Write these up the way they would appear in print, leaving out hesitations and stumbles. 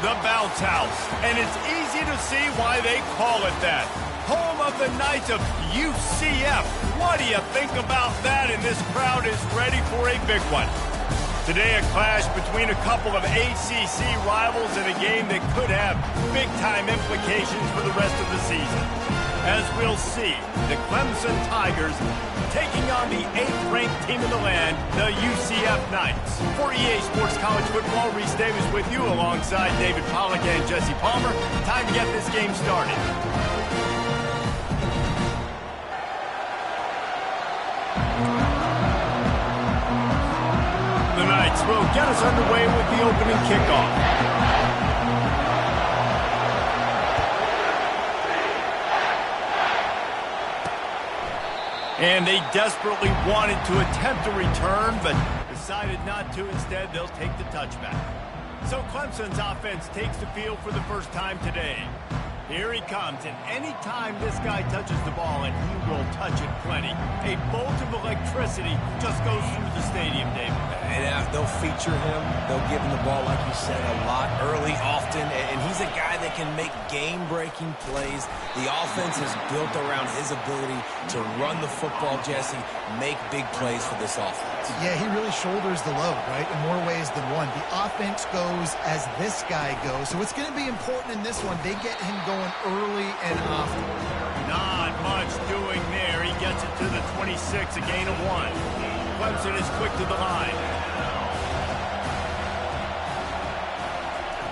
The Bounce House, and it's easy to see why they call it that. Home of the Knights of UCF. What do you think about that? And this crowd is ready for a big one. Today, a clash between a couple of ACC rivals in a game that could have big-time implications for the rest of the season. As we'll see, the Clemson Tigers taking on the 8th-ranked team in the land, the UCF Knights. For EA Sports College Football, Reese Davis with you alongside David Pollack and Jesse Palmer. Time to get this game started. The Knights will get us underway with the opening kickoff. And they desperately wanted to attempt a return, but decided not to. Instead, they'll take the touchback. So Clemson's offense takes the field for the first time today. Here he comes, and anytime this guy touches the ball, and he will touch it plenty, a bolt of electricity just goes through the stadium, David. And they'll feature him. They'll give him the ball, like you said, a lot, early, often. And he's a guy that can make game-breaking plays. The offense is built around his ability to run the football, Jesse, make big plays for this offense. Yeah, he really shoulders the load, right, in more ways than one. The offense goes as this guy goes. So it's going to be important in this one. They get him going early and often. Not much doing there. He gets it to the 26, a gain of 1. Clemson is quick to the line.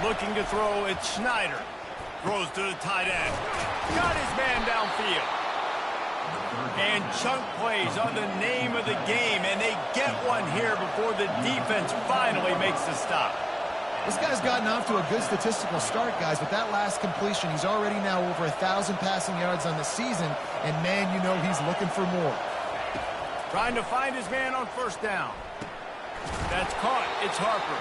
Looking to throw, it's Schneider. Throws to the tight end. Got his man downfield. And chunk plays on the name of the game, and they get one here before the defense finally makes the stop. This guy's gotten off to a good statistical start, guys. With that last completion, he's already now over 1,000 passing yards on the season, and man, you know he's looking for more. Trying to find his man on first down. That's caught. It's Harper.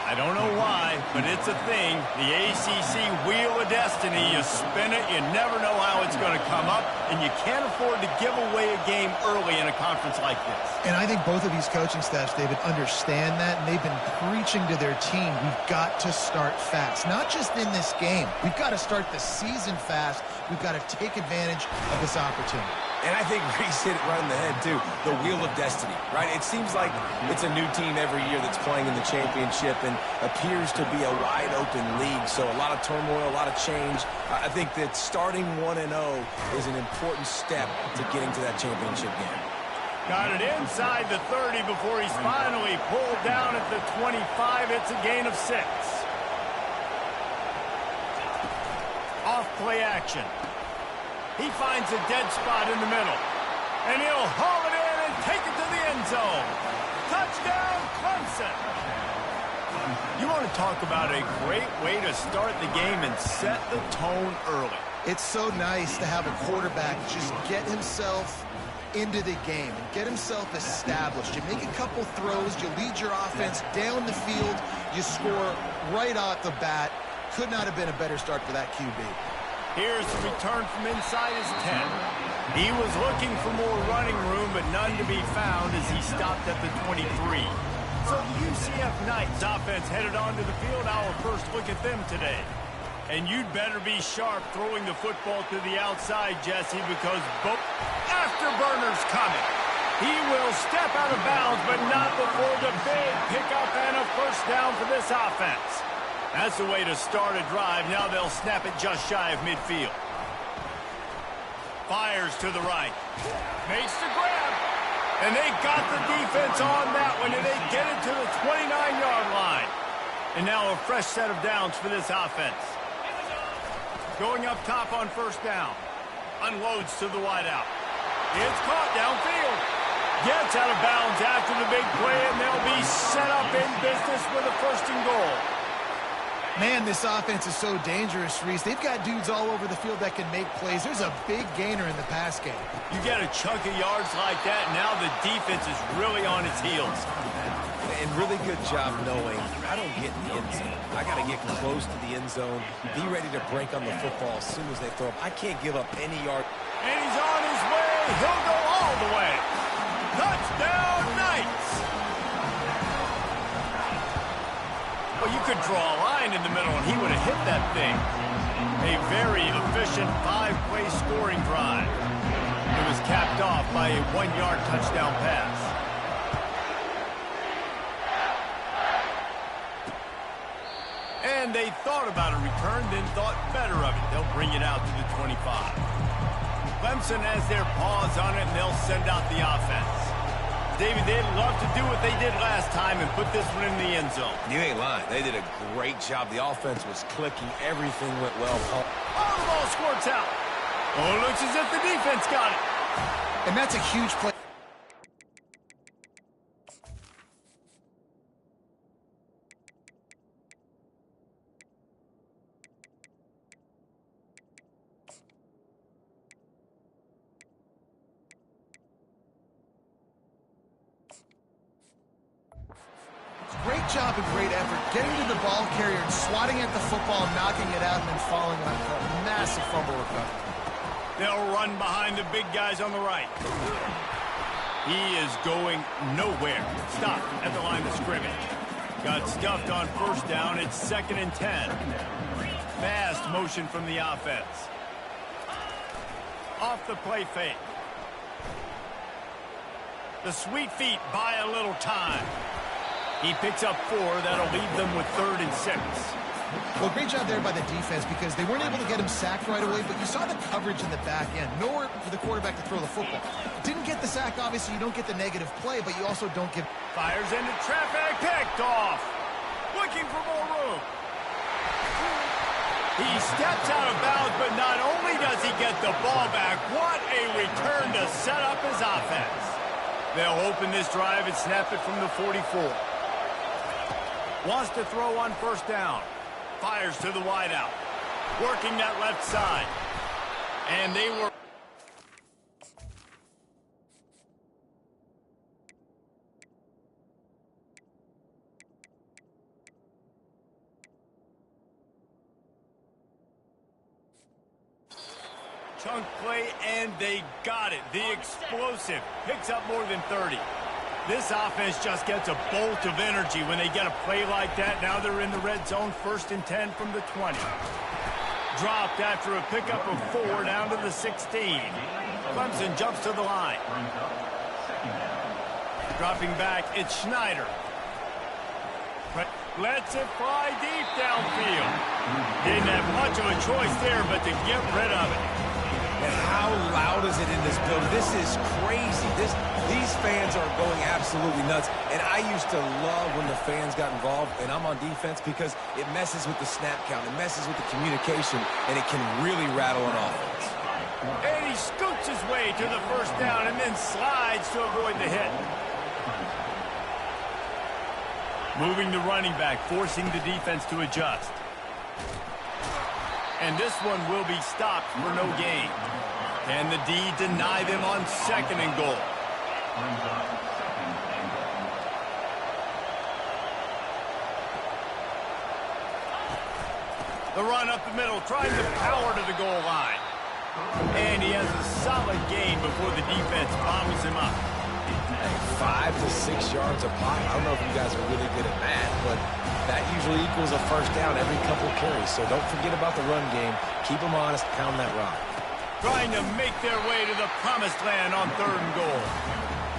I don't know why, but it's a thing. The ACC Wheel of Destiny, you spin it, you never know how it's going to come up, and you can't afford to give away a game early in a conference like this. And I think both of these coaching staffs, David, understand that, and they've been preaching to their team, we've got to start fast. Not just in this game. We've got to start the season fast. We've got to take advantage of this opportunity. And I think Reese hit it right in the head, too. The Wheel of Destiny, right? It seems like it's a new team every year that's playing in the championship and appears to be a wide-open league. So a lot of turmoil, a lot of change. I think that starting 1-0 is an important step to getting to that championship game. Got it inside the 30 before he's finally pulled down at the 25. It's a gain of 6. Off play action. He finds a dead spot in the middle. And he'll haul it in and take it to the end zone. Touchdown, Clemson. You want to talk about a great way to start the game and set the tone early. It's so nice to have a quarterback just get himself into the game and get himself established. You make a couple throws, you lead your offense down the field, you score right off the bat. Could not have been a better start for that QB. Here's the return from inside his 10. He was looking for more running room, but none to be found as he stopped at the 23. So the UCF Knights offense headed onto the field. Our first look at them today. And you'd better be sharp throwing the football to the outside, Jesse, because both afterburners coming. He will step out of bounds, but not before the big pickup and a first down for this offense. That's the way to start a drive. Now they'll snap it just shy of midfield. Fires to the right. Makes the grab. And they got the defense on that one, and they get it to the 29-yard line. And now a fresh set of downs for this offense. Going up top on first down. Unloads to the wideout. It's caught downfield. Gets out of bounds after the big play, and they'll be set up in business with a first and goal. Man, this offense is so dangerous, Reese. They've got dudes all over the field that can make plays. There's a big gainer in the pass game. You get a chunk of yards like that, now the defense is really on its heels. And really good job knowing I don't get in the end zone. I got to get close to the end zone, be ready to break on the football as soon as they throw up. I can't give up any yard. And he's on his way. He'll go all the way. Touchdown, Knights. Well, you could draw a line in the middle, and he would have hit that thing. A very efficient 5-play scoring drive. It was capped off by a 1-yard touchdown pass. And they thought about a return, then thought better of it. They'll bring it out to the 25. Clemson has their paws on it, and they'll send out the offense. David, they'd love to do what they did last time and put this one in the end zone. You ain't lying. They did a great job. The offense was clicking. Everything went well. Oh, the ball squirts out. Oh, it looks as if the defense got it. And that's a huge play. Great job and great effort getting to the ball carrier and swatting at the football, knocking it out, and then falling on a massive fumble recovery. They'll run behind the big guys on the right. He is going nowhere. Stopped at the line of scrimmage. Got stuffed on first down. It's 2nd and 10. Fast motion from the offense. Off the play fake. The sweet feet buy a little time. He picks up 4. That'll leave them with 3rd and 6. Well, great job there by the defense because they weren't able to get him sacked right away, but you saw the coverage in the back end. Nowhere for the quarterback to throw the football. Didn't get the sack, obviously. You don't get the negative play, but you also don't give... Fires into traffic, picked off. Looking for more room. He steps out of bounds, but not only does he get the ball back, what a return to set up his offense. They'll open this drive and snap it from the 44. Wants to throw on first down. Fires to the wideout. Working that left side. And they were... Chunk play, and they got it. The explosive picks up more than 30. This offense just gets a bolt of energy when they get a play like that. Now they're in the red zone, 1st and 10 from the 20. Dropped after a pickup of 4 down to the 16. Clemson jumps to the line. Dropping back, it's Schneider. Lets it fly deep downfield. Didn't have much of a choice there, but to get rid of it. And how loud is it in this building? This is crazy. These fans are going absolutely nuts. And I used to love when the fans got involved, and I'm on defense because it messes with the snap count. It messes with the communication, and it can really rattle an offense. And he scoots his way to the first down and then slides to avoid the hit. Moving the running back, forcing the defense to adjust. And this one will be stopped for no gain. Can the D deny them on 2nd and goal? The run up the middle, trying to power to the goal line. And he has a solid gain before the defense bobbles him up. 5 to 6 yards a pop. I don't know if you guys are really good at that, but that usually equals a first down every couple of carries. So don't forget about the run game. Keep them honest, pound that rock. Trying to make their way to the promised land on 3rd and goal.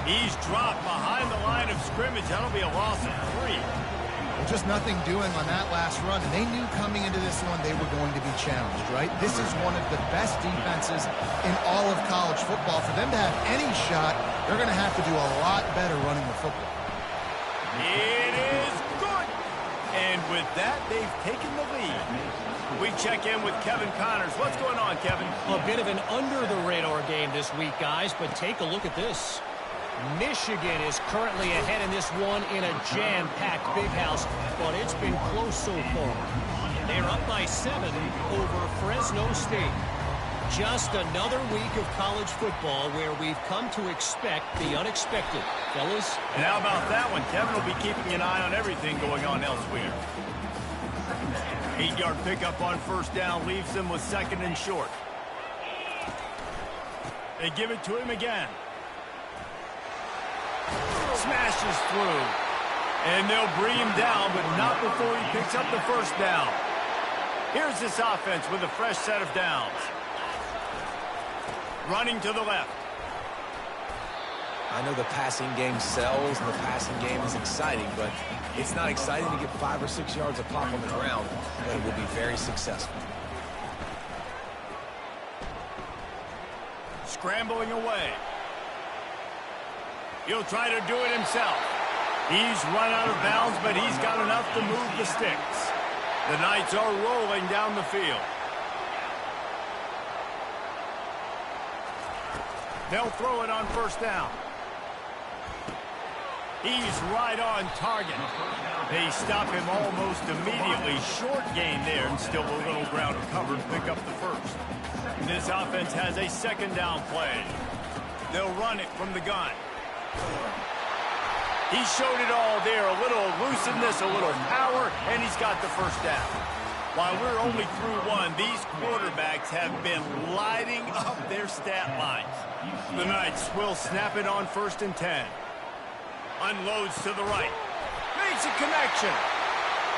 He's dropped behind the line of scrimmage. That'll be a loss of 3. Well, just nothing doing on that last run, and they knew coming into this one they were going to be challenged, right? This is one of the best defenses in all of college football. For them to have any shot, they're going to have to do a lot better running the football. It is good. And with that, they've taken the lead. We check in with Kevin Connors. What's going on, Kevin? A bit of an under-the-radar game this week, guys, but take a look at this. Michigan is currently ahead in this one in a jam-packed big house, but it's been close so far. They're up by 7 over Fresno State. Just another week of college football where we've come to expect the unexpected. Fellas? And how about that one? Kevin will be keeping an eye on everything going on elsewhere. 8-yard pickup on first down leaves them with 2nd and short. They give it to him again. Smashes through. And they'll bring him down, but not before he picks up the first down. Here's this offense with a fresh set of downs. Running to the left. I know the passing game sells and the passing game is exciting, but it's not exciting to get 5 or 6 yards of pop on the ground, but it will be very successful. Scrambling away. He'll try to do it himself. He's run out of bounds, but he's got enough to move the sticks. The Knights are rolling down the field. They'll throw it on first down. He's right on target. They stop him almost immediately. Short gain there, and still a little ground covered to pick up the first. This offense has a second down play. They'll run it from the gun. He showed it all there. A little elusiveness, a little power, and he's got the first down. While we're only through one, these quarterbacks have been lighting up their stat lines. The Knights will snap it on 1st and 10. Unloads to the right. Makes a connection.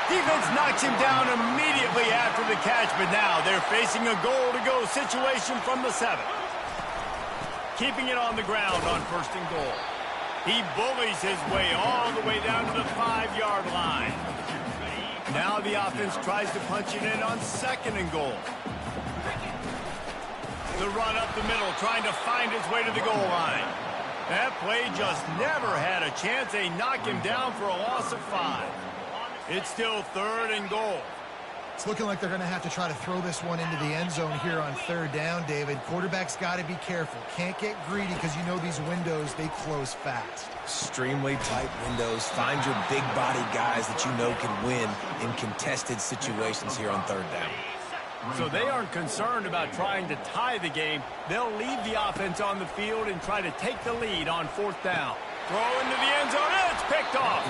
Defense knocks him down immediately after the catch, but now they're facing a goal-to-go situation from the 7. Keeping it on the ground on 1st and goal. He bullies his way all the way down to the 5-yard line. Now the offense tries to punch it in on 2nd and goal. The run up the middle, trying to find his way to the goal line. That play just never had a chance. They knock him down for a loss of 5. It's still 3rd and goal. It's looking like they're going to have to try to throw this one into the end zone here on 3rd down, David. Quarterback's got to be careful. Can't get greedy because you know these windows, they close fast. Extremely tight windows. Find your big body guys that you know can win in contested situations here on 3rd down. So they aren't concerned about trying to tie the game. They'll leave the offense on the field and try to take the lead on 4th down. Throw into the end zone, and it's picked off.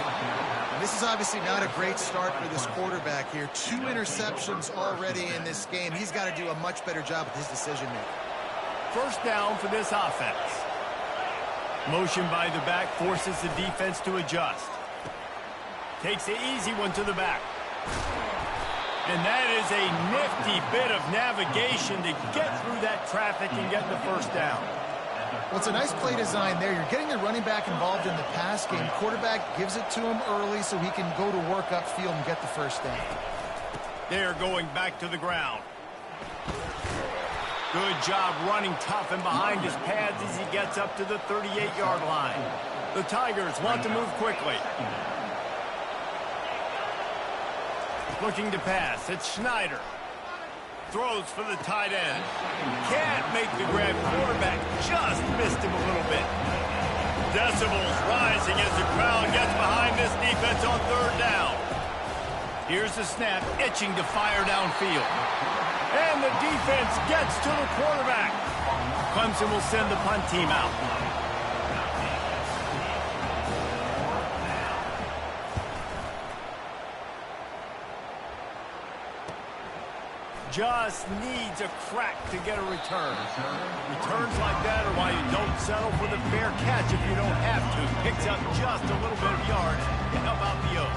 And this is obviously not a great start for this quarterback here. 2 interceptions already in this game. He's got to do a much better job with his decision-making. First down for this offense. Motion by the back forces the defense to adjust. Takes the easy one to the back. And that is a nifty bit of navigation to get through that traffic and get the first down. Well, it's a nice play design there. You're getting the running back involved in the pass game. Quarterback gives it to him early so he can go to work upfield and get the first down. They're going back to the ground. Good job running tough and behind his pads as he gets up to the 38-yard line. The Tigers want to move quickly. Looking to pass. It's Schneider. Throws for the tight end. Can't make the grab. Quarterback just missed him a little bit. Decibels rising as the crowd gets behind this defense on 3rd down. Here's the snap, itching to fire downfield. And the defense gets to the quarterback. Clemson will send the punt team out. Just needs a crack to get a return. Returns like that are why you don't settle for the fair catch if you don't have to. Picks up just a little bit of yards. How about the O?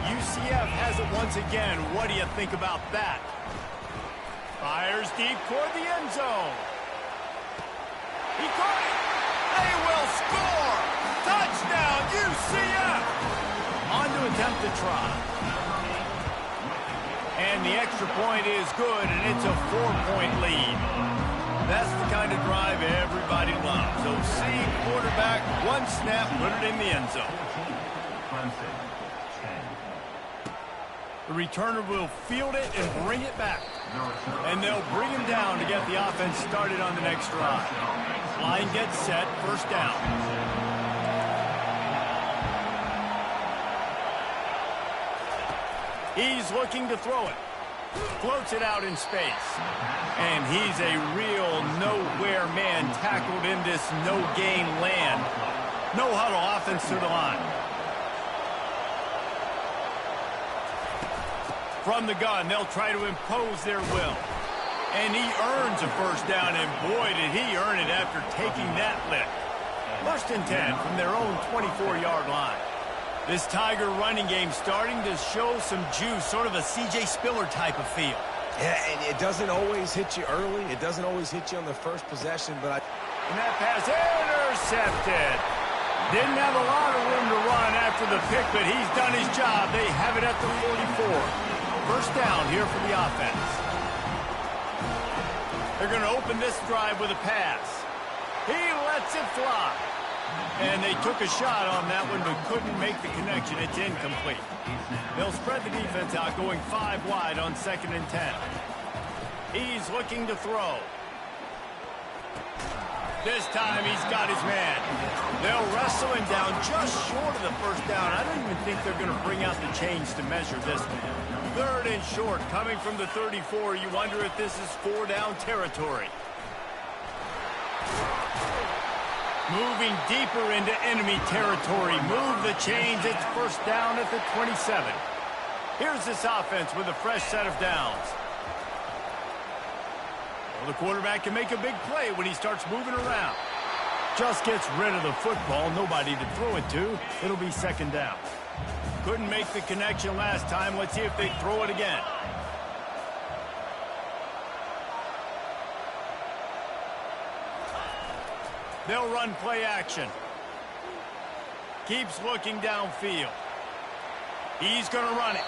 UCF has it once again. What do you think about that? Fires deep toward the end zone. He caught it. They will score. Touchdown, UCF. On to attempt to try. And the extra point is good, and it's a 4-point lead. That's the kind of drive everybody loves. So see quarterback, one snap, put it in the end zone. The returner will field it and bring it back. And they'll bring him down to get the offense started on the next drive. Line gets set, first down. He's looking to throw it. Floats it out in space. And he's a real nowhere man tackled in this no-gain land. No huddle offense to the line. From the gun, they'll try to impose their will. And he earns a first down, and boy, did he earn it after taking that lift. 1st and 10 from their own 24-yard line. This Tiger running game starting to show some juice, sort of a C.J. Spiller type of feel. Yeah, and it doesn't always hit you early. It doesn't always hit you on the first possession, but And that pass intercepted. Didn't have a lot of room to run after the pick, but he's done his job. They have it at the 44. First down here for the offense. They're going to open this drive with a pass. He lets it fly. And they took a shot on that one, but couldn't make the connection. It's incomplete. They'll spread the defense out, going 5 wide on 2nd and 10. He's looking to throw. This time he's got his man. They'll wrestle him down just short of the first down. I don't even think they're going to bring out the chains to measure this one. 3rd and short, coming from the 34. You wonder if this is 4-down territory. Moving deeper into enemy territory. Move the chains. It's first down at the 27. Here's this offense with a fresh set of downs. Well, the quarterback can make a big play when he starts moving around. Just gets rid of the football. Nobody to throw it to. It'll be 2nd down. Couldn't make the connection last time. Let's see if they throw it again. They'll run play action. Keeps looking downfield. He's going to run it.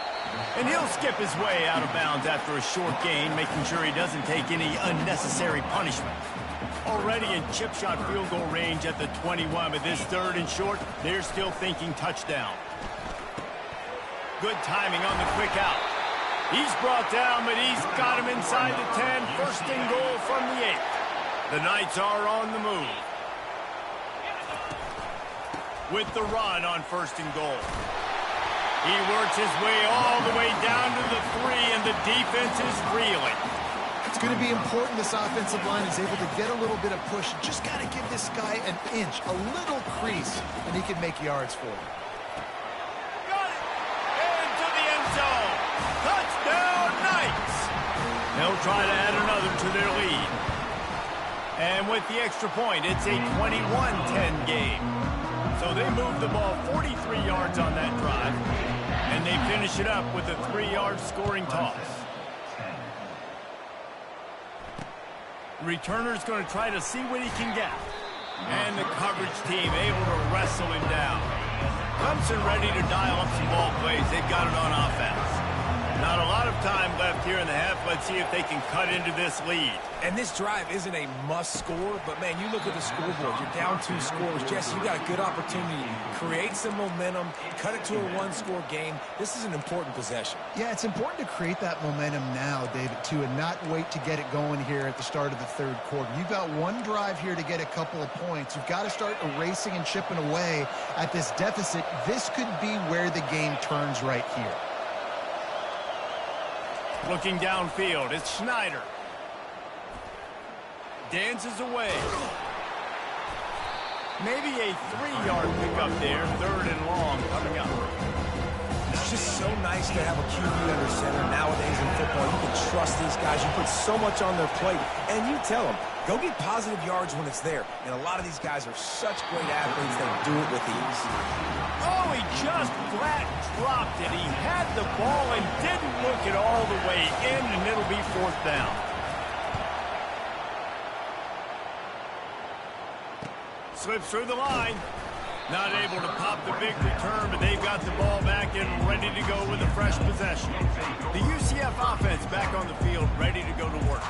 And he'll skip his way out of bounds after a short gain, making sure he doesn't take any unnecessary punishment. Already in chip shot field goal range at the 21, but this 3rd and short, they're still thinking touchdown. Good timing on the quick out. He's brought down, but he's got him inside the 10. 1st and goal from the 8. The Knights are on the move. With the run on 1st and goal. He works his way all the way down to the 3, and the defense is reeling. It's going to be important this offensive line is able to get a little bit of push. Just got to give this guy an inch, a little crease, and he can make yards for him. Got it! Into the end zone. Touchdown, Knights! They'll try to add another to their lead. And with the extra point, it's a 21-10 game. So they move the ball 43 yards on that drive, and they finish it up with a 3-yard scoring toss. Returner's going to try to see what he can get. And the coverage team able to wrestle him down. Clemson ready to dial up some ball plays. They've got it on offense. Not a lot of time left here in the half. Let's see if they can cut into this lead. And this drive isn't a must score, but man, you look at the scoreboard. You're down 2 scores. Jesse, you got a good opportunity to create some momentum, cut it to a 1-score game. This is an important possession. Yeah, it's important to create that momentum now, David, too, and not wait to get it going here at the start of the 3rd quarter. You've got one drive here to get a couple of points. You've got to start erasing and chipping away at this deficit. This could be where the game turns right here. Looking downfield, it's Schneider. Dances away. Maybe a 3-yard pickup there. 3rd and long coming up. It's just so nice to have a QB under center. Nowadays in football, you can trust these guys. You put so much on their plate, and you tell them, go get positive yards when it's there. And a lot of these guys are such great athletes, they do it with ease. Oh, he just flat dropped it. He had the ball and didn't look it all the way in, and it'll be 4th down. Slips through the line. Not able to pop the big return, but they've got the ball back and ready to go with a fresh possession. The UCF offense back on the field, ready to go to work.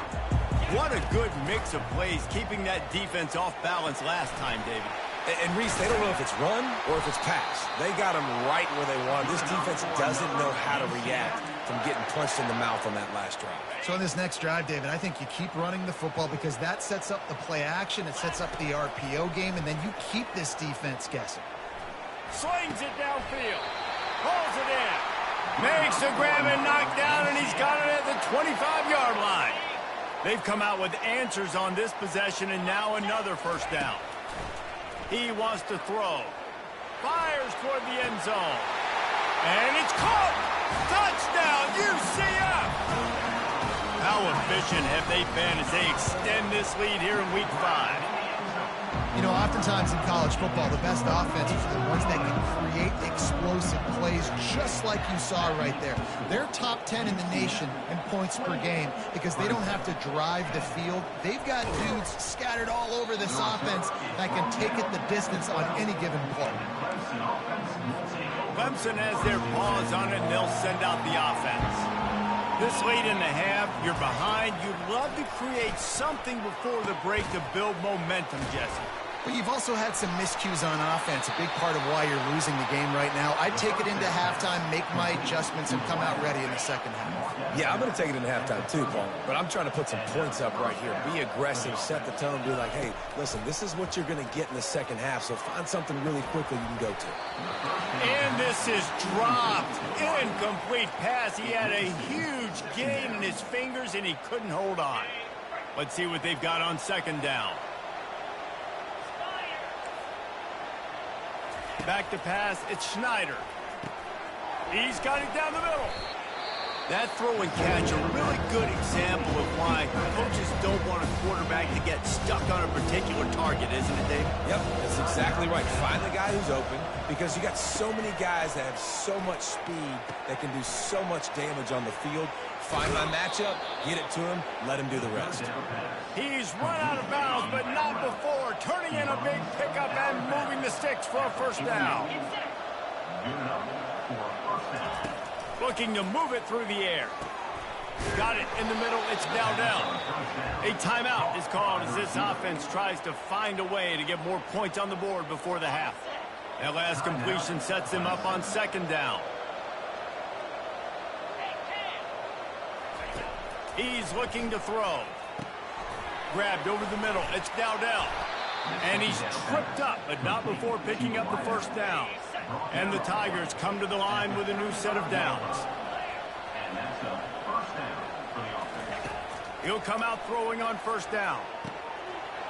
What a good mix of plays, keeping that defense off balance last time, David. And Reese, they don't know if it's run or if it's pass. They got them right where they want. This defense doesn't know how to react from getting punched in the mouth on that last drive. So in this next drive, David, I think you keep running the football because that sets up the play action, it sets up the RPO game, and then you keep this defense guessing. Slings it downfield. Pulls it in. Makes the grab and knock down, and he's got it at the 25-yard line. They've come out with answers on this possession, and now another first down. He wants to throw. Fires toward the end zone. And it's caught! Touchdown, UCF! How efficient have they been as they extend this lead here in Week 5? You know, oftentimes in college football, the best offenses are the ones that can create explosive plays, just like you saw right there. They're top 10 in the nation in points per game because they don't have to drive the field. They've got dudes scattered all over this offense that can take it the distance on any given play. Clemson has their paws on it, and they'll send out the offense. This late in the half, you're behind. You'd love to create something before the break to build momentum, Jesse. But you've also had some miscues on offense, a big part of why you're losing the game right now. I'd take it into halftime, make my adjustments, and come out ready in the second half. Yeah, I'm going to take it into halftime too, Paul. But I'm trying to put some points up right here. Be aggressive, set the tone, be like, hey, listen, this is what you're going to get in the second half, so find something really quickly you can go to. And this is dropped. Incomplete pass. He had a huge gain in his fingers, and he couldn't hold on. Let's see what they've got on second down. Back to pass, it's Schneider. He's got it down the middle. That throw and catch, a really good example of why coaches don't want a quarterback to get stuck on a particular target, isn't it, Dave? Yep, that's exactly right. Find the guy who's open because you got so many guys that have so much speed that can do so much damage on the field. Find my matchup, get it to him, let him do the rest. He's run out of bounds, but not before. Turning in a big pickup and moving the sticks for a first down. Looking to move it through the air. Got it in the middle. It's Dowdell. A timeout is called as this offense tries to find a way to get more points on the board before the half. That last completion sets them up on second down. He's looking to throw. Grabbed over the middle. It's Dowdell. And he's tripped up, but not before picking up the first down. And the Tigers come to the line with a new set of downs. He'll come out throwing on first down.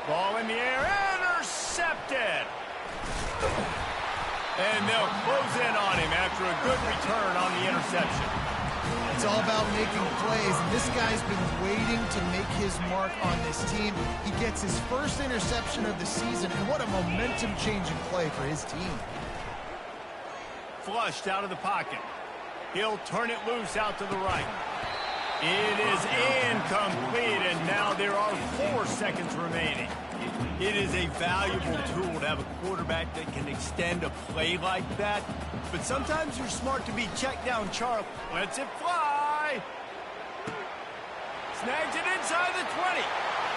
Ball in the air. Intercepted. And they'll close in on him after a good return on the interception. It's all about making plays, and this guy's been waiting to make his mark on this team. He gets his first interception of the season, and what a momentum-changing play for his team. Flushed out of the pocket. He'll turn it loose out to the right. It is incomplete, and now there are 4 seconds remaining. It is a valuable tool to have a quarterback that can extend a play like that. But sometimes you're smart to be checked down sharp. Lets it fly. Snags it inside the 20.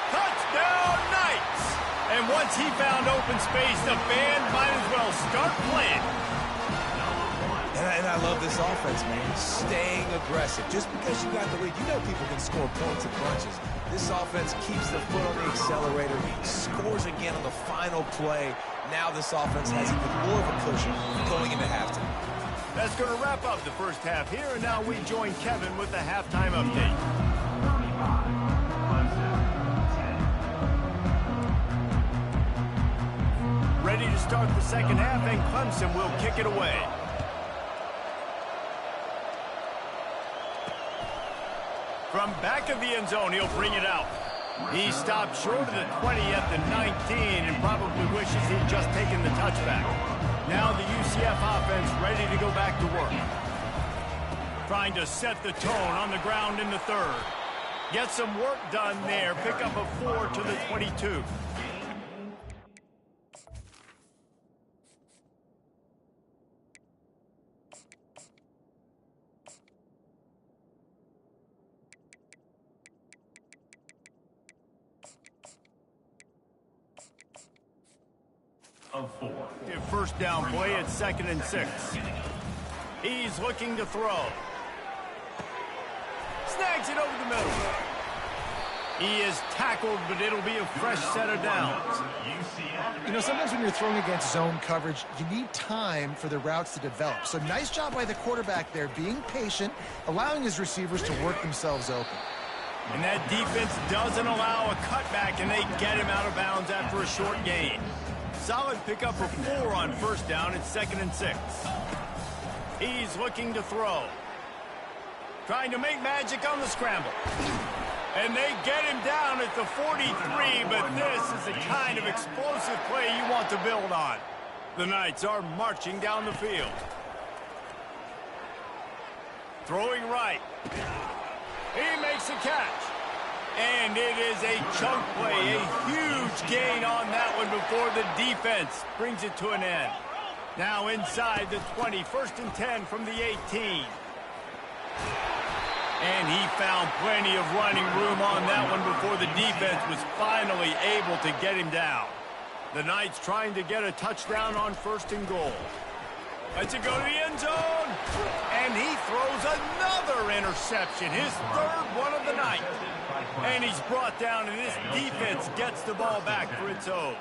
Touchdown, Knights! And once he found open space, the band might as well start playing. And I love this offense, man. Staying aggressive. Just because you got the lead, you know people can score points in bunches. This offense keeps the foot on the accelerator, scores again on the final play. Now this offense has even more of a cushion going into halftime. That's going to wrap up the first half here, and now we join Kevin with the halftime update. Ready to start the second half, and Clemson will kick it away. From back of the end zone, he'll bring it out. He stopped short of the 20 at the 19 and probably wishes he'd just taken the touchback. Now the UCF offense ready to go back to work. Trying to set the tone on the ground in the third. Get some work done there. Pick up a 4 to the 22. First down play at 2nd and 6. He's looking to throw. Snags it over the middle. He is tackled, but it'll be a fresh set of downs. You know, sometimes when you're throwing against zone coverage, you need time for the routes to develop. So nice job by the quarterback there, being patient, allowing his receivers to work themselves open. And that defense doesn't allow a cutback, and they get him out of bounds after a short gain. Solid pickup for 4 on first down at 2nd and 6. He's looking to throw. Trying to make magic on the scramble. And they get him down at the 43, but this is the kind of explosive play you want to build on. The Knights are marching down the field. Throwing right. He makes a catch. And it is a chunk play, a huge gain on that one before the defense brings it to an end. Now inside the 20, 1st and 10 from the 18. And he found plenty of running room on that one before the defense was finally able to get him down. The Knights trying to get a touchdown on 1st and goal. Lets it go to the end zone. And he throws another interception, his 3rd one of the night. And he's brought down, and this defense gets the ball back for its own.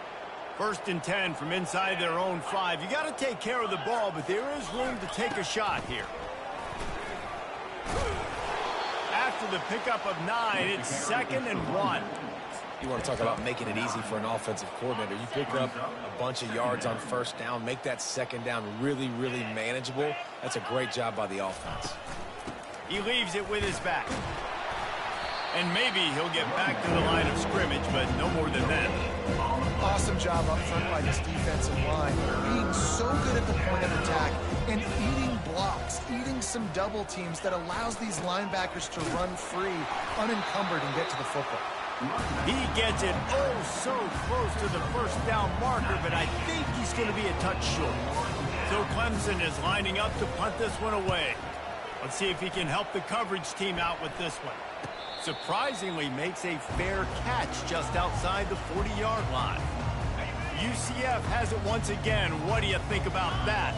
1st and 10 from inside their own 5. You got to take care of the ball, but there is room to take a shot here. After the pickup of 9, it's 2nd and 1. You want to talk about making it easy for an offensive coordinator. You pick up a bunch of yards on 1st down, make that 2nd down really, really manageable. That's a great job by the offense. He leaves it with his back. And maybe he'll get back to the line of scrimmage, but no more than that. Awesome job up front by this defensive line. Being so good at the point of attack and eating blocks, eating some double teams that allows these linebackers to run free, unencumbered, and get to the football. He gets it so close to the 1st down marker, but I think he's going to be a touch short. So Clemson is lining up to punt this one away. Let's see if he can help the coverage team out with this one. Surprisingly makes a fair catch just outside the 40-yard line. UCF has it once again. What do you think about that?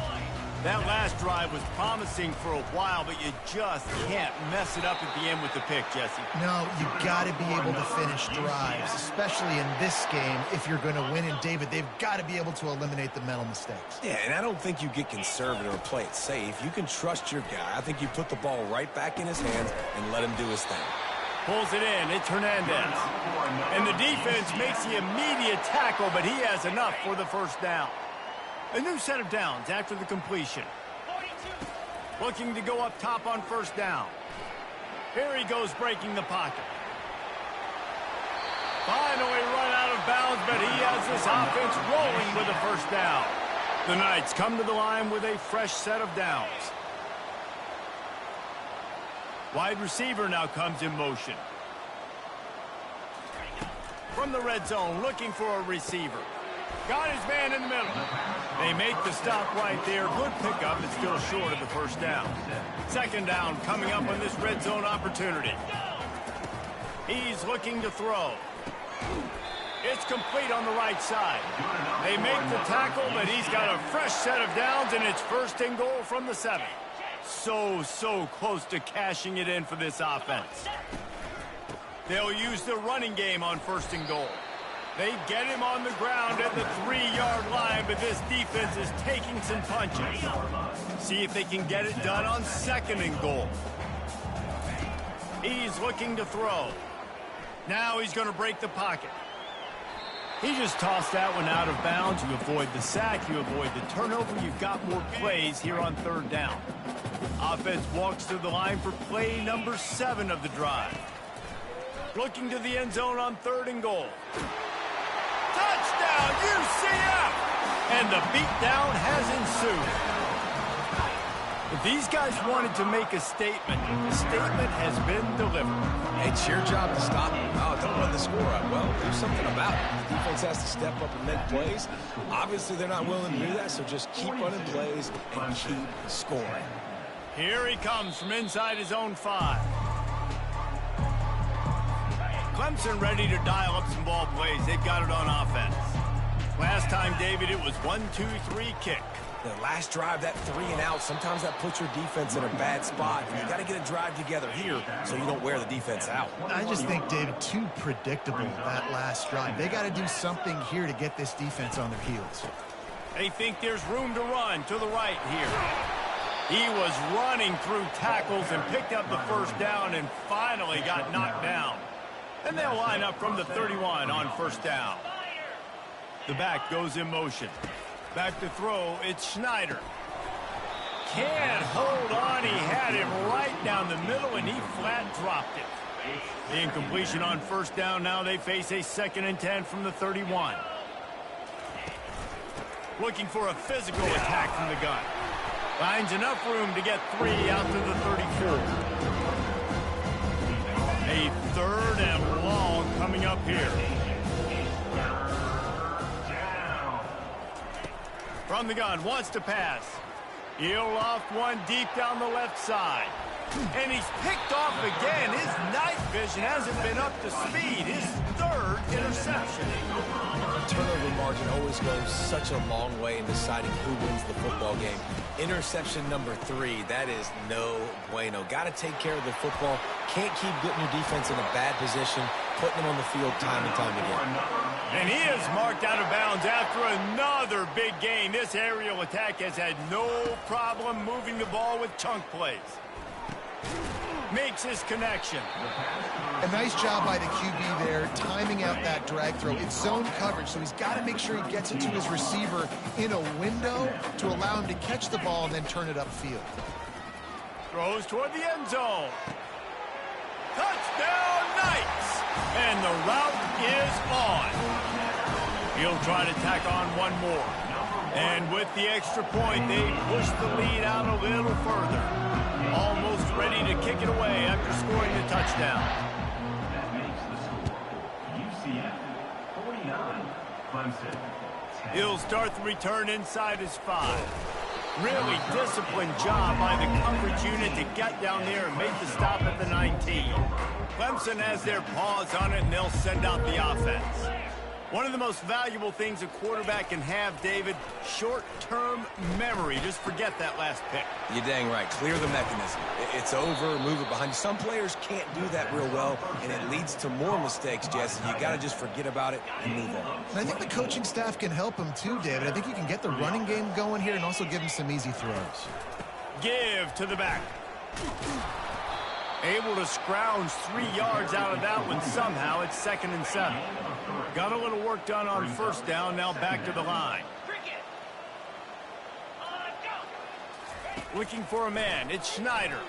That last drive was promising for a while, but you just can't mess it up at the end with the pick, Jesse. No, you got to be able to finish drives, especially in this game. If you're going to win, and David, they've got to be able to eliminate the mental mistakes. Yeah, and I don't think you get conservative or play it safe. You can trust your guy. I think you put the ball right back in his hands and let him do his thing. Pulls it in. It's Hernandez. And the defense makes the immediate tackle, but he has enough for the 1st down. A new set of downs after the completion. Looking to go up top on 1st down. Here he goes breaking the pocket. Finally run out of bounds, but he has this offense rolling with a 1st down. The Knights come to the line with a fresh set of downs. Wide receiver now comes in motion. From the red zone, looking for a receiver. Got his man in the middle. They make the stop right there. Good pickup, but still short of the 1st down. 2nd down coming up on this red zone opportunity. He's looking to throw. It's complete on the right side. They make the tackle, but he's got a fresh set of downs, and it's 1st and goal from the 7. So close to cashing it in for this offense. They'll use the running game on 1st and goal. They get him on the ground at the 3-yard line, but this defense is taking some punches. See if they can get it done on 2nd and goal. He's looking to throw. Now he's going to break the pocket. He just tossed that one out of bounds. You avoid the sack, you avoid the turnover. You've got more plays here on 3rd down. Offense walks to the line for play number 7 of the drive. Looking to the end zone on 3rd and goal. Touchdown, UCF! And the beatdown has ensued. If these guys wanted to make a statement, the statement has been delivered. It's your job to stop them. Oh, don't run the score up. Well, do something about it. The defense has to step up and make plays. Obviously, they're not willing to do that, so just keep running plays and keep scoring. Here he comes from inside his own 5. Clemson ready to dial up some ball plays. They've got it on offense. Last time, David, it was 1-2-3 kick. The last drive, that 3 and out, sometimes that puts your defense in a bad spot. You got to get a drive together here so you don't wear the defense out. I just think, David, too predictable, that last drive. They got to do something here to get this defense on their heels. They think there's room to run to the right here. He was running through tackles and picked up the 1st down and finally got knocked down. And they'll line up from the 31 on 1st down. The back goes in motion. Back to throw, it's Schneider. Can't hold on, he had him right down the middle and he flat dropped it. The incompletion on first down. Now they face a 2nd and 10 from the 31. Looking for a physical attack from the gun. Finds enough room to get 3 out to the 34. A 3rd and long coming up here. From the gun, wants to pass. He'll loft one deep down the left side. And he's picked off again. His night vision hasn't been up to speed. His 3rd interception. Turnover margin always goes such a long way in deciding who wins the football game. Interception number 3, that is no bueno. Got to take care of the football. Can't keep putting your defense in a bad position, putting them on the field time and time again. And he is marked out of bounds after another big gain. This aerial attack has had no problem moving the ball with chunk plays. Makes his connection. A nice job by the QB there, timing out that drag throw. It's zone coverage, so he's got to make sure he gets it to his receiver in a window to allow him to catch the ball and then turn it upfield. Throws toward the end zone. Touchdown, Knights! And the route is on. He'll try to tack on one more. And with the extra point, they push the lead out a little further. Almost ready to kick it away after scoring the touchdown. That makes the score UCF 49, Clemson 10. He'll start the return inside his 5. Really disciplined job by the coverage unit to get down there and make the stop at the 19. Clemson has their paws on it, and they'll send out the offense. One of the most valuable things a quarterback can have, David, short-term memory. Just forget that last pick. You're dang right. Clear the mechanism. It's over, move it behind you. Some players can't do that real well, and it leads to more mistakes, Jesse. You got to just forget about it and move on. And I think the coaching staff can help him too, David. I think you can get the running game going here and also give him some easy throws. Give to the back. Able to scrounge 3 yards out of that one somehow. It's 2nd and 7. Got a little work done on first down. Now back to the line. Looking for a man. It's Schneider.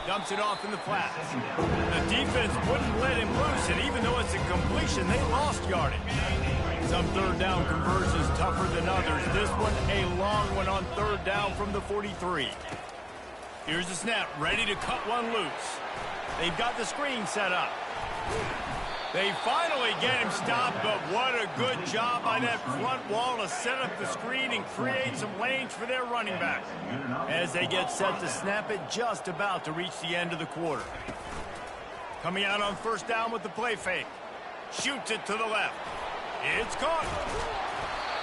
Dumps it off in the flats. The defense wouldn't let him loose, and even though it's a completion, they lost yardage. Some 3rd down conversions tougher than others. This one a long one on 3rd down from the 43. Here's the snap, ready to cut one loose. They've got the screen set up. They finally get him stopped, but what a good job by that front wall to set up the screen and create some lanes for their running back. As they get set to snap it, just about to reach the end of the quarter. Coming out on first down with the play fake. Shoots it to the left. It's caught.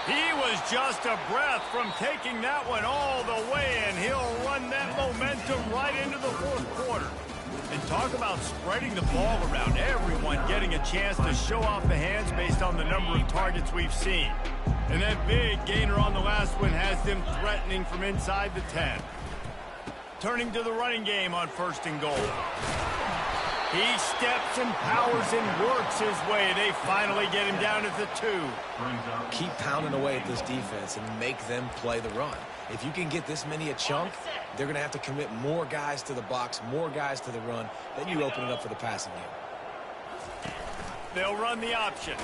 He was just a breath from taking that one all the way, and he'll run that momentum right into the 4th quarter. And talk about spreading the ball around. Everyone getting a chance to show off the hands based on the number of targets we've seen. And that big gainer on the last one has them threatening from inside the 10. Turning to the running game on 1st and goal. He steps and powers and works his way. They finally get him down at the 2. Keep pounding away at this defense and make them play the run. If you can get this many a chunk, they're going to have to commit more guys to the box, more guys to the run. Then you open it up for the passing game. They'll run the option.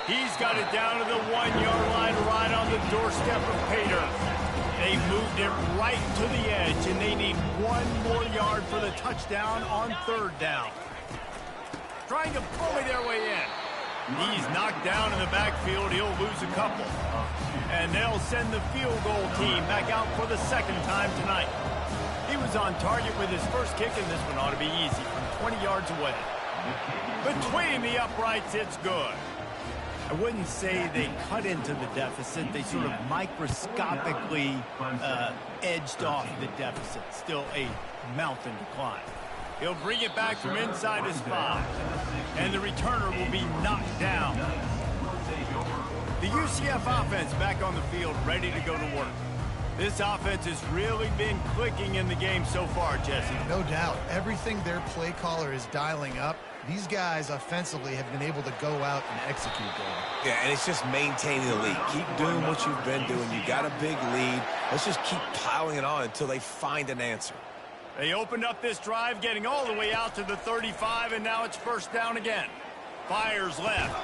He's got it down to the 1-yard line right on the doorstep of Pater. They moved it right to the edge, and they need 1 more yard for the touchdown on 3rd down. Trying to bully their way in. He's knocked down in the backfield. He'll lose a couple. And they'll send the field goal team back out for the 2nd time tonight. He was on target with his first kick, and this one ought to be easy from 20 yards away. Between the uprights, it's good. I wouldn't say they cut into the deficit. They sort of microscopically edged off the deficit. Still a mountain to climb. He'll bring it back from inside his 5. And the returner will be knocked down. The UCF offense back on the field, ready to go to work. This offense has really been clicking in the game so far, Jesse. No doubt. Everything their play caller is dialing up, these guys offensively have been able to go out and execute there. Yeah, and it's just maintaining the lead. Keep doing what you've been doing. You got a big lead. Let's just keep piling it on until they find an answer. They opened up this drive, getting all the way out to the 35, and now it's first down again. Fires left.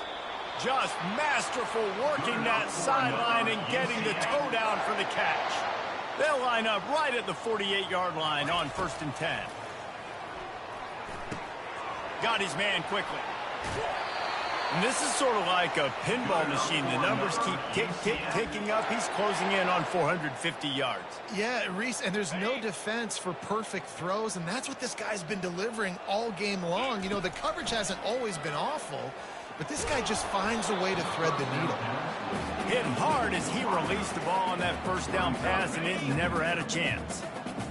Just masterful working that sideline and getting the toe down for the catch. They'll line up right at the 48-yard line on 1st and 10. Got his man quickly. And this is sort of like a pinball machine. The numbers keep ticking up. He's closing in on 450 yards. Yeah, Reese, and there's no defense for perfect throws, and that's what this guy's been delivering all game long. You know, the coverage hasn't always been awful, but this guy just finds a way to thread the needle. Hit hard as he released the ball on that first down pass, and it never had a chance.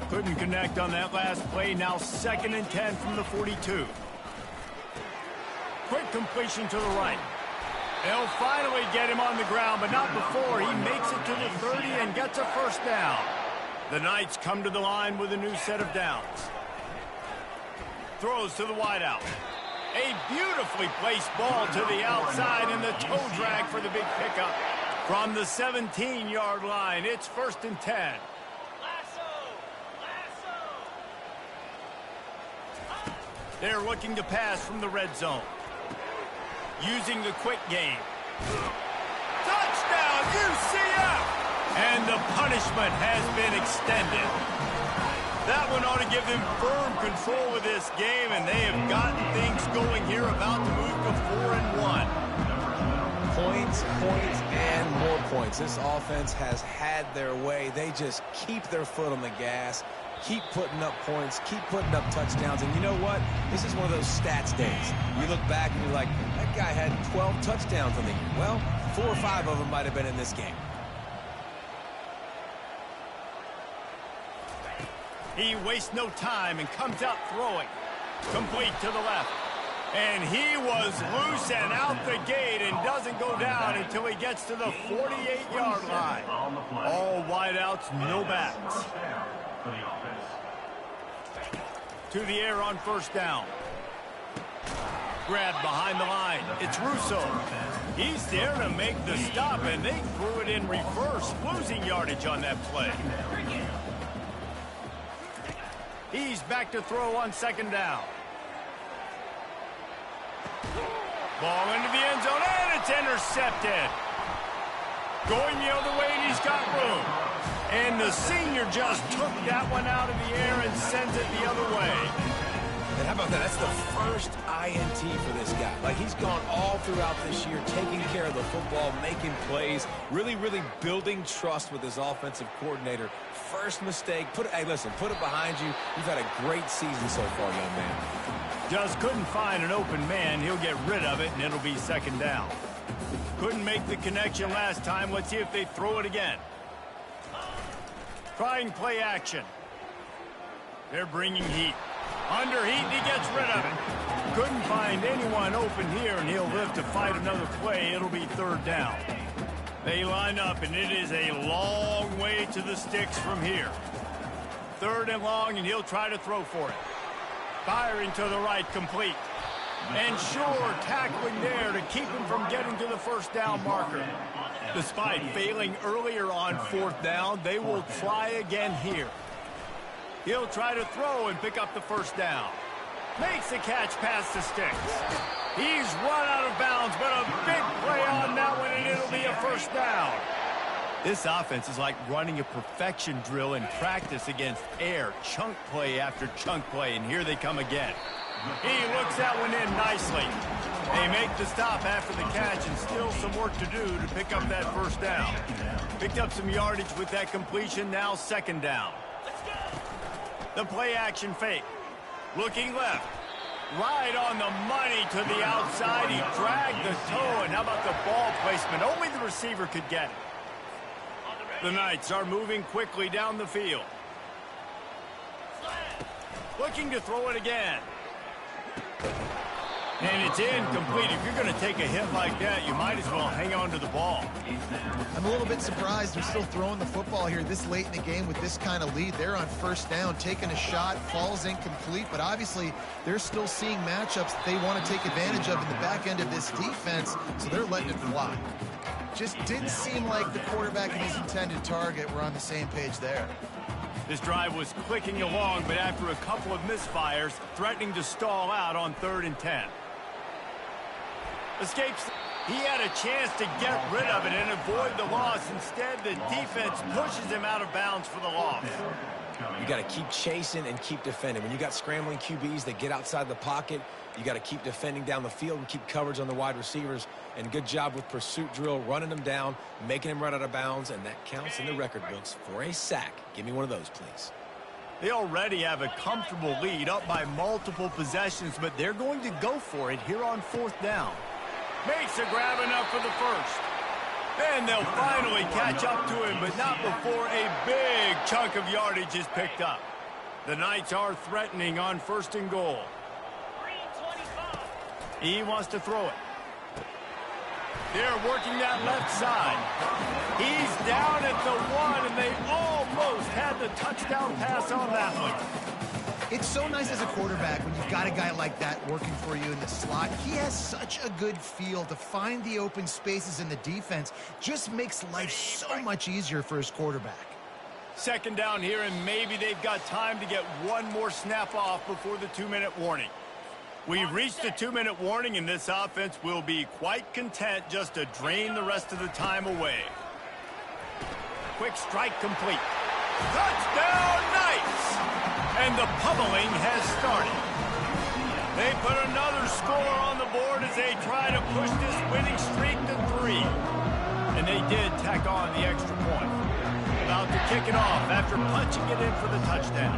Couldn't connect on that last play. Now 2nd and 10 from the 42. Quick completion to the right. They'll finally get him on the ground, but not before he makes it to the 30 and gets a first down. The Knights come to the line with a new set of downs. Throws to the wideout. A beautifully placed ball to the outside and the toe drag for the big pickup. From the 17-yard line, it's 1st and 10. They're looking to pass from the red zone. Using the quick game. Touchdown, UCF! And the punishment has been extended. That one ought to give them firm control of this game, and they have gotten things going here, about to move to 4-1. Points, and more points. This offense has had their way. They just keep their foot on the gas, keep putting up points, keep putting up touchdowns. And you know what? This is one of those stats days. You look back and you're like, that guy had 12 touchdowns on the year. Well, 4 or 5 of them might have been in this game. He wastes no time and comes out throwing. Complete to the left. And he was loose and out the gate and doesn't go down until he gets to the 48-yard line. All wideouts, no backs. To the air on first down. Grabbed behind the line. It's Russo. He's there to make the stop, and they threw it in reverse, losing yardage on that play. He's back to throw on 2nd down. Ball into the end zone, and it's intercepted. Going the other way, and he's got room. And the senior just took that one out of the air and sends it the other way. And how about that? That's the first INT for this guy. Like, he's gone all throughout this year, taking care of the football, making plays, really building trust with his offensive coordinator. First mistake, hey, listen, put it behind you. You've had a great season so far, young man. Just couldn't find an open man. He'll get rid of it, and it'll be 2nd down. Couldn't make the connection last time. Let's see if they throw it again. Trying play action. They're bringing heat. Under heat, and he gets rid of it. Couldn't find anyone open here, and he'll live to fight another play. It'll be 3rd down. They line up, and it is a long way to the sticks from here. 3rd and long, and he'll try to throw for it. Firing to the right, complete. And sure, tackling there to keep him from getting to the first down marker. Despite failing earlier on 4th down, they will try again here. He'll try to throw and pick up the first down. Makes the catch past the sticks. He's run out of bounds, but a big play on that one, and it'll be a first down. This offense is like running a perfection drill in practice against air. Chunk play after chunk play, and here they come again. He looks that one in nicely. They make the stop after the catch, and still some work to do to pick up that first down. Picked up some yardage with that completion, now 2nd down. The play action fake. Looking left. Right on the money to the outside. He dragged the toe, and how about the ball placement? Only the receiver could get it. The Knights are moving quickly down the field. Looking to throw it again. And it's incomplete. If you're going to take a hit like that, you might as well hang on to the ball. I'm a little bit surprised they're still throwing the football here this late in the game with this kind of lead. They're on 1st down, taking a shot, falls incomplete, but obviously they're still seeing matchups that they want to take advantage of in the back end of this defense, so they're letting it fly. Just didn't seem like the quarterback and his intended target were on the same page there. This drive was clicking along, but after a couple of misfires, threatening to stall out on 3rd and 10. Escapes. He had a chance to get rid of it and avoid the loss. Instead, the defense pushes him out of bounds for the loss. You got to keep chasing and keep defending. When you got scrambling QBs that get outside the pocket, you got to keep defending down the field and keep coverage on the wide receivers. And good job with pursuit drill, running them down, making them run out of bounds, and that counts in the record books for a sack. Give me one of those, please. They already have a comfortable lead, up by multiple possessions, but they're going to go for it here on 4th down. Makes a grab enough for the first. And they'll finally catch up to him, but not before a big chunk of yardage is picked up. The Knights are threatening on 1st and goal. He wants to throw it. They're working that left side. He's down at the 1, and they almost had the touchdown pass on that one. It's so nice as a quarterback when you've got a guy like that working for you in the slot. He has such a good feel to find the open spaces in the defense. Just makes life so much easier for his quarterback. 2nd down here, and maybe they've got time to get one more snap off before the 2-minute warning. We've reached the 2-minute warning, and this offense will be quite content just to drain the rest of the time away. Quick strike complete. Touchdown, Knights! And the pummeling has started. They put another score on the board as they try to push this winning streak to 3. And they did tack on the extra point. About to kick it off after punching it in for the touchdown.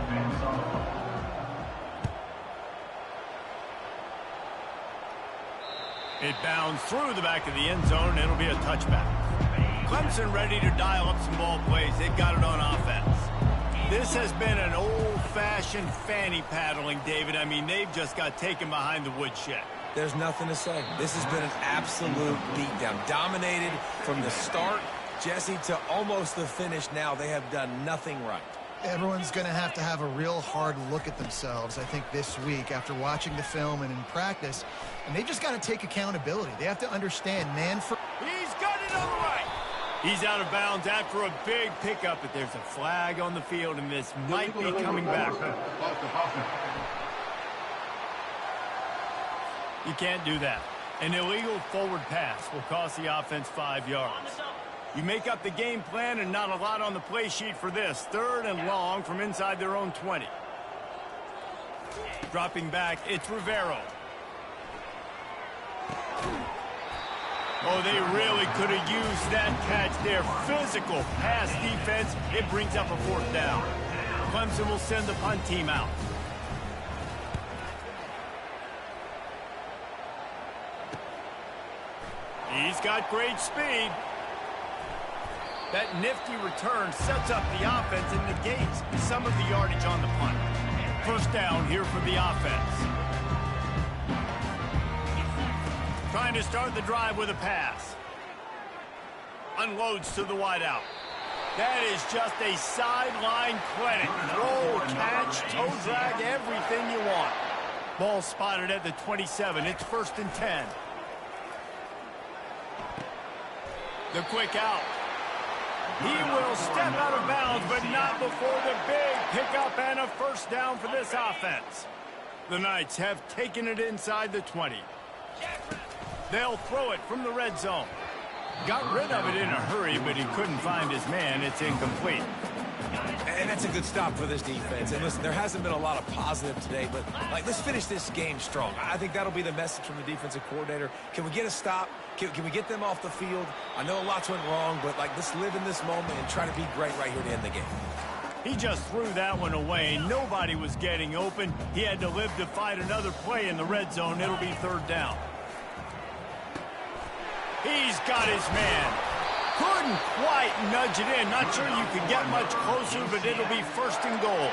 It bounds through the back of the end zone, and it'll be a touchback. Clemson ready to dial up some ball plays. They've got it on offense. This has been an old-fashioned fanny paddling, David. I mean, they've just got taken behind the woodshed. There's nothing to say. This has been an absolute beatdown. Dominated from the start, Jesse, to almost the finish now. They have done nothing right. Everyone's going to have a real hard look at themselves, I think, this week after watching the film and in practice. And they've just got to take accountability. They have to understand, man, He's got it on the right. He's out of bounds after a big pickup, but there's a flag on the field, and this might be coming back. You can't do that. An illegal forward pass will cost the offense 5 yards. You make up the game plan, and not a lot on the play sheet for this. 3rd and long from inside their own 20. Dropping back, it's Rivero. Oh, they really could have used that catch there. Physical pass defense. It brings up a 4th down. Clemson will send the punt team out. He's got great speed. That nifty return sets up the offense and negates some of the yardage on the punt. 1st down here for the offense. Trying to start the drive with a pass. Unloads to the wideout. That is just a sideline clinic. Throw, catch, toe drag, everything you want. Ball spotted at the 27. It's 1st and 10. The quick out. He will step out of bounds, but not before the big pickup and a 1st down for this offense. The Knights have taken it inside the 20. They'll throw it from the red zone. Got rid of it in a hurry, but he couldn't find his man. It's incomplete. And that's a good stop for this defense. And listen, there hasn't been a lot of positive today, but let's finish this game strong. I think that'll be the message from the defensive coordinator. Can we get a stop? Can we get them off the field? I know lots went wrong, but let's live in this moment and try to be great right here to end the game. He just threw that one away. Nobody was getting open. He had to live to fight another play in the red zone. It'll be 3rd down. He's got his man. Couldn't quite nudge it in. Not sure you could get much closer, but it'll be 1st and goal.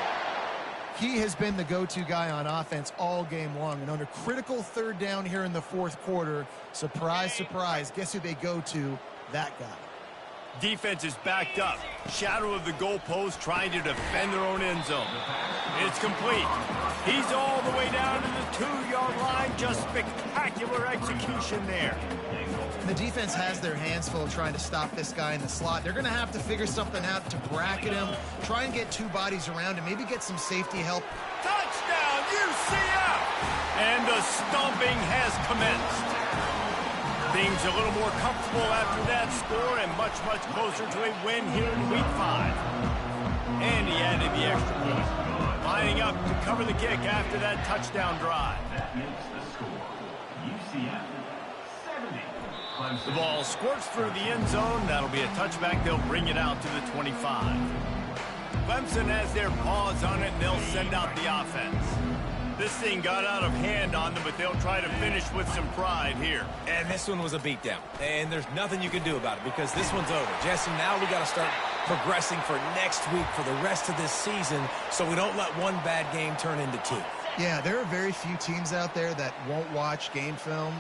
he has been the go-to guy on offense all game long. And on a critical 3rd down here in the 4th quarter, surprise, surprise, guess who they go to? That guy. Defense is backed up. Shadow of the goalpost trying to defend their own end zone. It's complete. He's all the way down to the 2-yard line. Just spectacular execution there. The defense has their hands full trying to stop this guy in the slot. They're going to have to figure something out to bracket him, try and get two bodies around him, maybe get some safety help. Touchdown, UCF! And the stomping has commenced. Things a little more comfortable after that score and much, much closer to a win here in Week 5. And he added the extra point, lining up to cover the kick after that touchdown drive. That makes the score UCF 70. The ball squirts through the end zone. That'll be a touchback. They'll bring it out to the 25. Clemson has their paws on it, and they'll send out the offense. This thing got out of hand on them, but they'll try to finish with some pride here. And this one was a beatdown. And there's nothing you can do about it because this one's over. Jesse, now we got to start progressing for next week for the rest of this season so we don't let one bad game turn into two. Yeah, there are very few teams out there that won't watch game film,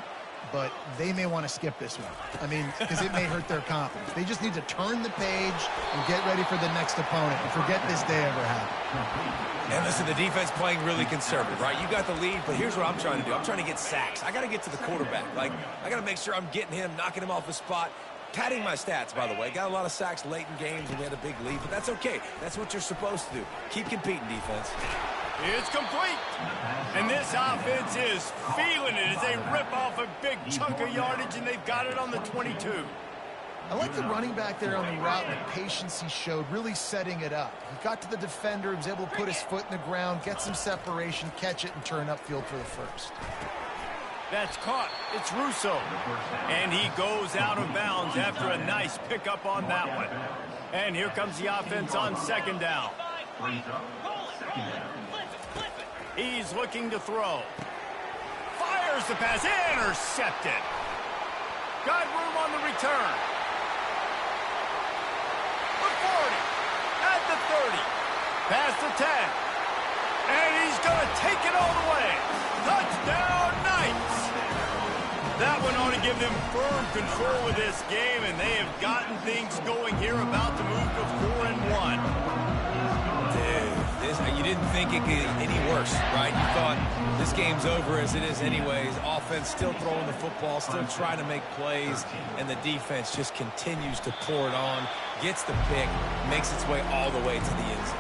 but they may want to skip this one. I mean, because it may hurt their confidence. They just need to turn the page and get ready for the next opponent and forget this day ever happened. And listen, the defense playing really conservative, right? You got the lead, but here's what I'm trying to do. I'm trying to get sacks. I got to get to the quarterback. Like, I got to make sure I'm getting him, knocking him off the spot. Padding my stats, by the way. Got a lot of sacks late in games when we had a big lead, but that's okay. That's what you're supposed to do. Keep competing, defense. It's complete. And this offense is feeling it as they rip off a big chunk of yardage, and they've got it on the 22. I like the running back there on the route and the patience he showed, really setting it up. He got to the defender, he was able to put his foot in the ground, get some separation, catch it, and turn upfield for the first. That's caught. It's Russo. And he goes out of bounds after a nice pickup on that one. And here comes the offense on second down. He's looking to throw. Fires the pass. Intercepted. Got room on the return. The 40. At the 30. Past the 10. And he's going to take it all the way. Touchdown, Knights. That one ought to give them firm control of this game, and they have gotten things going here, about to move to 4-1. You didn't think it could get any worse, right? You thought this game's over as it is anyways. Offense still throwing the football, still trying to make plays, and the defense just continues to pour it on, gets the pick, makes its way all the way to the end zone.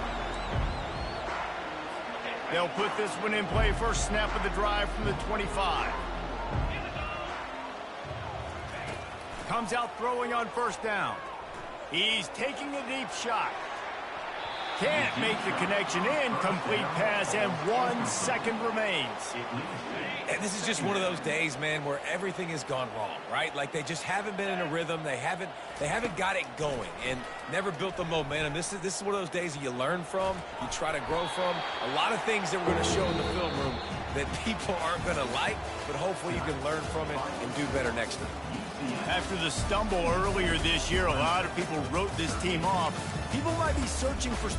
They'll put this one in play. First snap of the drive from the 25. Comes out throwing on first down. He's taking a deep shot. Can't make the connection. Incomplete pass, and 1 second remains. And this is just one of those days, man, where everything has gone wrong, right? Like they just haven't been in a rhythm. They haven't got it going and never built the momentum. This is one of those days that you learn from, you try to grow from. A lot of things that we're going to show in the film room that people aren't going to like, but hopefully you can learn from it and do better next time. After the stumble earlier this year, a lot of people wrote this team off. People might be searching for...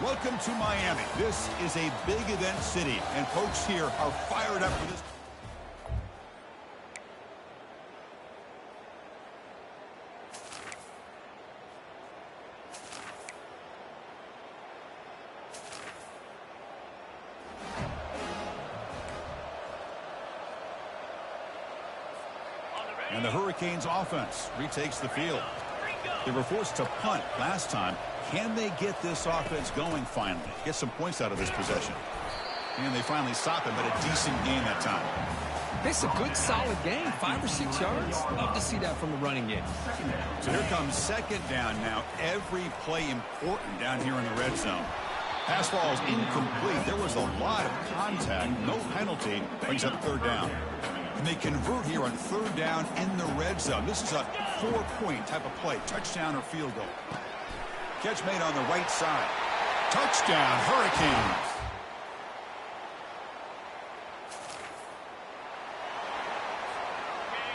Welcome to Miami. This is a big event city, and folks here are fired up for this. And the Hurricanes offense retakes the field. They were forced to punt last time. Can they get this offense going finally? Get some points out of this possession. And they finally stop him, but a decent game that time. It's a good, solid game. 5 or 6 yards. Love to see that from the running game. So here comes second down now. Every play important down here in the red zone. Pass ball is incomplete. There was a lot of contact. No penalty. Brings up third down. And they convert here on third down in the red zone. This is a 4-point type of play. Touchdown or field goal. Catch made on the right side. Touchdown, Hurricanes.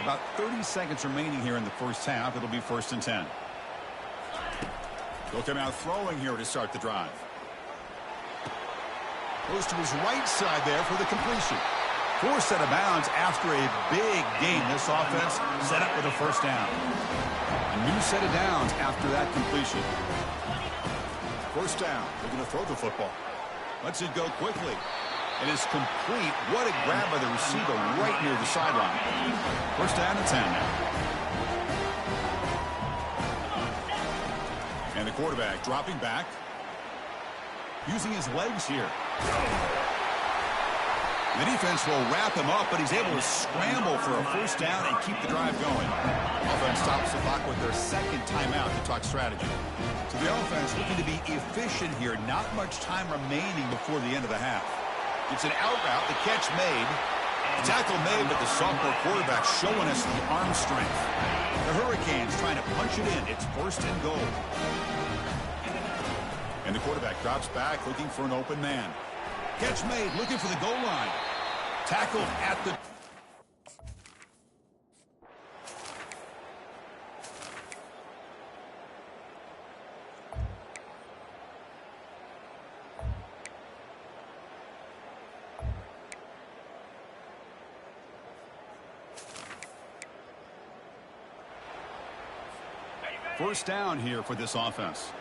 About 30 seconds remaining here in the first half. It'll be 1st and 10. They'll come out throwing here to start the drive. Goes to his right side there for the completion. Forced out of bounds after a big game. This offense set up with a first down. A new set of downs after that completion. First down. They're going to throw the football. Lets it go quickly. It is complete. What a grab by the receiver right near the sideline. First down and 10 now. And the quarterback dropping back. Using his legs here. The defense will wrap him up, but he's able to scramble for a first down and keep the drive going. Offense stops the clock with their second timeout to talk strategy. So the offense looking to be efficient here. Not much time remaining before the end of the half. It's an out route. The catch made. The tackle made, but the sophomore quarterback showing us the arm strength. The Hurricanes trying to punch it in. It's 1st and goal. And the quarterback drops back looking for an open man. Catch made, looking for the goal line. Tackled at the... First down here for this offense.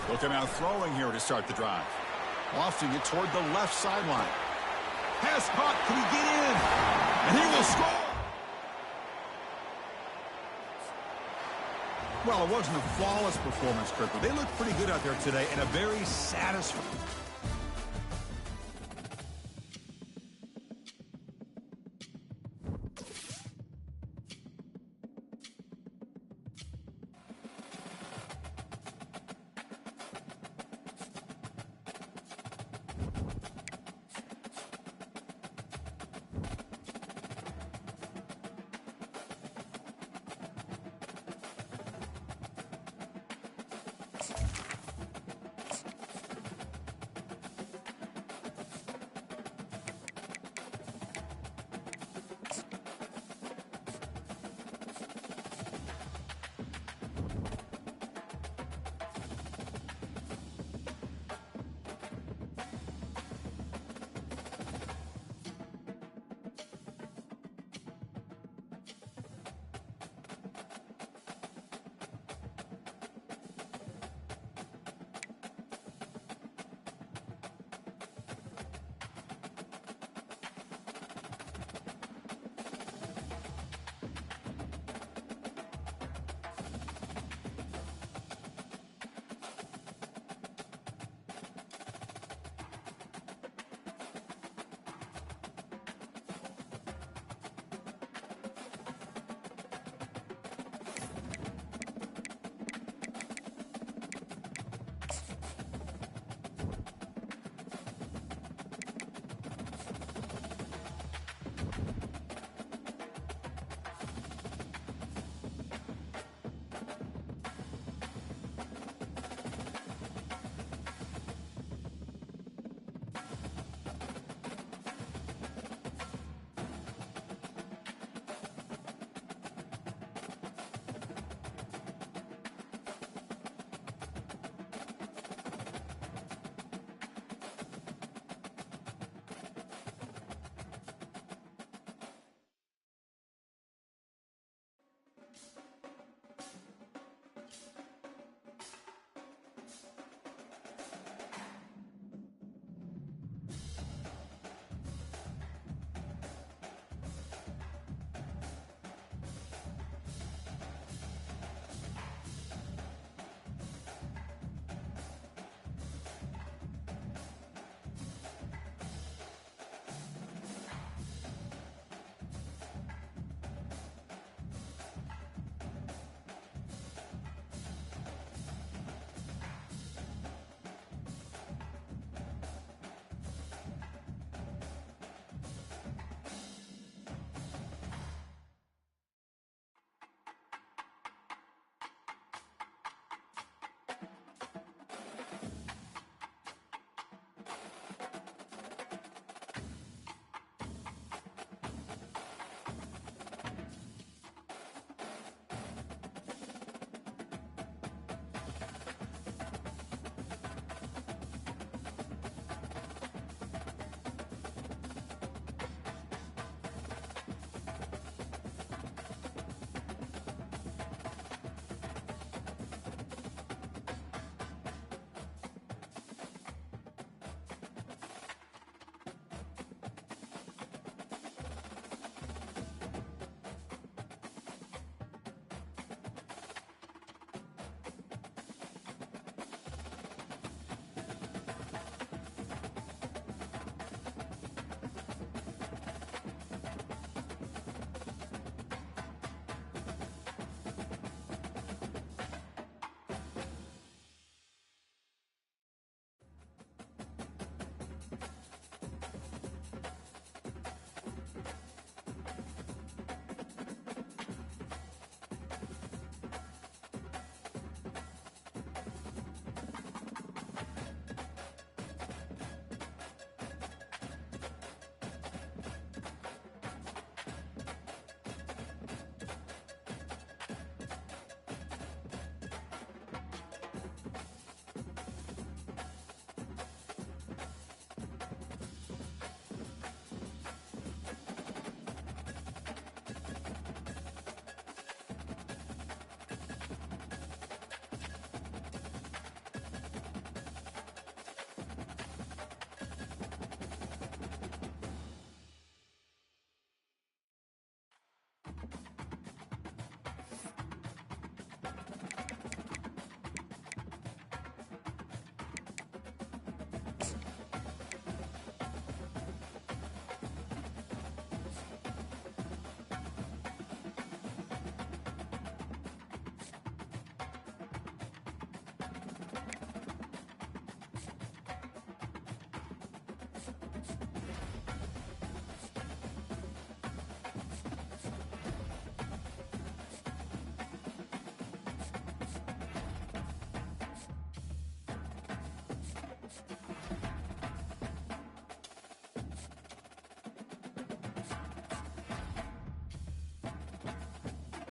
They'll come out throwing here to start the drive. Lofting it toward the left sideline. Pass caught. Can he get in? And he will score. Well, it wasn't a flawless performance, Kirk, but they looked pretty good out there today and a very satisfying.